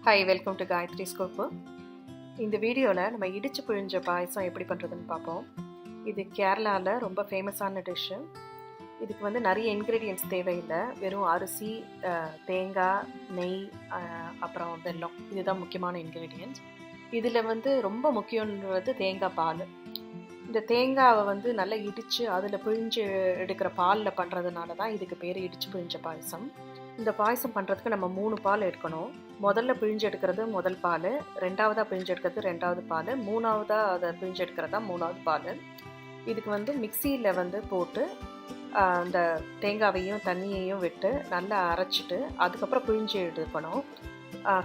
Hi, welcome to Gayatri Scope. இந்த வீடியோவில் நம்ம இடிச்சு புழிஞ்ச பாயசம் எப்படி பண்ணுறதுன்னு பார்ப்போம். இது கேரளாவில் ரொம்ப ஃபேமஸான டிஷ்ஷு. இதுக்கு வந்து நிறைய இன்க்ரீடியன்ட்ஸ் தேவையில்லை. வெறும் அரிசி, தேங்காய், நெய், அப்புறம் வெல்லம், இதுதான் முக்கியமான இன்க்ரீடியன்ட்ஸ். இதில் வந்து ரொம்ப முக்கியன்றது தேங்காய் பால். இந்த தேங்காவை வந்து நல்லா இடித்து அதில் பிழிஞ்சு எடுக்கிற பாலில் பண்ணுறதுனால தான் இதுக்கு பேர் இடிச்சு புழிஞ்ச பாயசம். இந்த பாயசம் பண்ணுறதுக்கு நம்ம 3 பால் எடுக்கணும். முதல்ல பிழிஞ்சு எடுக்கிறது முதல் பால், ரெண்டாவதாக பிழிஞ்சு எடுக்கிறது ரெண்டாவது பால், மூணாவதாக அதை பிழிஞ்சு எடுக்கிறது தான் மூணாவது பால். இதுக்கு வந்து மிக்சியில் வந்து போட்டு அந்த தேங்காவையும் தண்ணியையும் விட்டு நல்லா அரைச்சிட்டு அதுக்கப்புறம் பிழிஞ்சு எடுக்கணும்.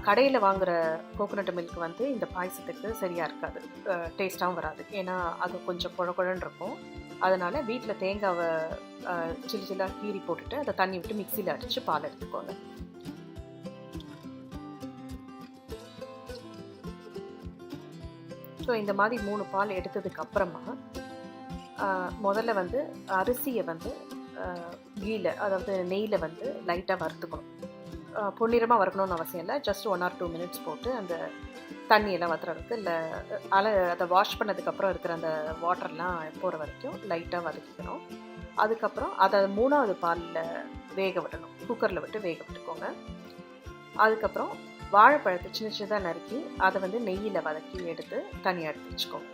கடையில் வாங்குகிற கோகோனட் மில்க் வந்து இந்த பாயசத்துக்கு சரியாக இருக்காது, டேஸ்ட்டாகவும் வராது. ஏன்னா அது கொஞ்சம் குழகுழன்னு இருக்கும். அதனால் வீட்டில் தேங்காவை சில்லாக கீறி போட்டுட்டு அதை தண்ணி விட்டு மிக்சியில் அடித்து பால் எடுத்துக்கோங்க. ஸோ இந்த மாதிரி 3 பால் எடுத்ததுக்கு அப்புறமா முதல்ல வந்து அரிசியை வந்து கீயில், அதாவது நெய்யில் வந்து லைட்டாக வறுத்துக்கணும். பொன்னிறமாக வறுக்கணும்னு அவசியம் இல்லை. ஜஸ்ட் 1 or 2 minutes போட்டு அந்த தண்ணியெல்லாம் வத்துறதுக்கு, இல்லை அதை வாஷ் பண்ணதுக்கப்புறம் இருக்கிற அந்த வாட்டர்லாம் போகிற வரைக்கும் லைட்டாக வதக்கிக்கணும். அதுக்கப்புறம் அதை 3வது பாலில் வேக விடணும். குக்கரில் விட்டு வேக விட்டுக்கோங்க. அதுக்கப்புறம் வாழைப்பழத்தை சின்ன சின்னதாக நறுக்கி அதை வந்து நெய்யில் வதக்கி எடுத்து தனியாக எடுத்து வச்சுக்கோங்க.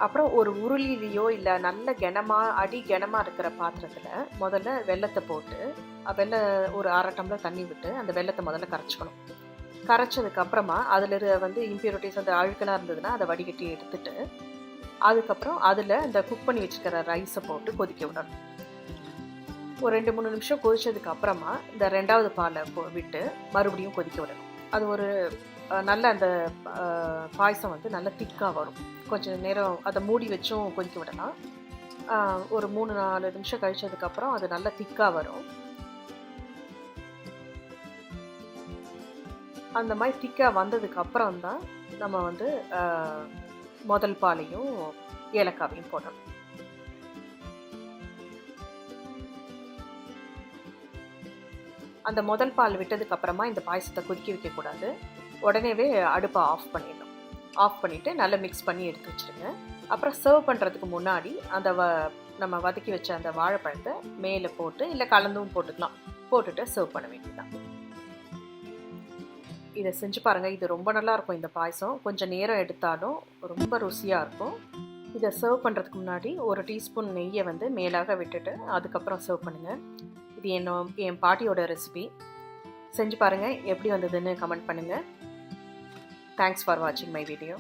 அப்புறம் ஒரு உருளிலேயோ இல்லை நல்ல கனமாக இருக்கிற பாத்திரத்தில் முதல்ல வெல்லத்தை போட்டு, ஒரு 1/2 டம்ளர் தண்ணி விட்டு அந்த வெல்லத்தை முதல்ல கரைச்சிக்கணும். கரைச்சதுக்கப்புறமா அதில் வந்து இம்பியூரிட்டிஸ், அந்த அழுக்கெல்லாம் இருந்ததுன்னா அதை வடிகட்டி எடுத்துட்டு அதுக்கப்புறம் அதில் இந்த குக் பண்ணி வச்சுக்கிற ரைஸை போட்டு கொதிக்க விடணும். ஒரு 2-3 நிமிஷம் கொதிச்சதுக்கு அப்புறமா இந்த 2வது பாலை விட்டு மறுபடியும் கொதிக்க விடணும். அது ஒரு நல்ல அந்த பாயசம் வந்து நல்ல திக்காக வரும். கொஞ்சம் நேரம் அதை மூடி வச்சும் கொதிக்க விடலாம். ஒரு 3-4 நிமிஷம் கழிச்சதுக்கப்புறம் அது நல்லா திக்காக வரும். அந்த மாதிரி திக்காக வந்ததுக்கு அப்புறம் தான் நம்ம வந்து முதல் பாலையும் ஏலக்காவையும் போடணும். அந்த முதல் பால் விட்டதுக்கு அப்புறமா இந்த பாயசத்தை கொதிக்க வைக்கக்கூடாது. உடனேவே அடுப்பை ஆஃப் பண்ணிடணும். ஆஃப் பண்ணிவிட்டு நல்லா மிக்ஸ் பண்ணி எடுத்து வச்சுருங்க. அப்புறம் சர்வ் பண்ணுறதுக்கு முன்னாடி அந்த நம்ம வதக்கி வச்ச அந்த வாழைப்பழத்தை மேலே போட்டு, இல்லை கலந்தும் போட்டுக்கலாம், போட்டுட்டு சர்வ் பண்ண வேண்டியதுதான். இதை செஞ்சு பாருங்கள். இது ரொம்ப நல்லாயிருக்கும். இந்த பாயசம் கொஞ்சம் நேரம் எடுத்தாலும் ரொம்ப ருசியாக இருக்கும். இதை சர்வ் பண்ணுறதுக்கு முன்னாடி 1 டீஸ்பூன் நெய்யை வந்து மேலாக விட்டுட்டு அதுக்கப்புறம் சர்வ் பண்ணுங்கள். இது என் பாட்டியோட ரெசிபி. செஞ்சு பாருங்கள், எப்படி வந்ததுன்னு கமெண்ட் பண்ணுங்கள். தேங்க்ஸ் ஃபார் வாட்சிங் மை வீடியோ.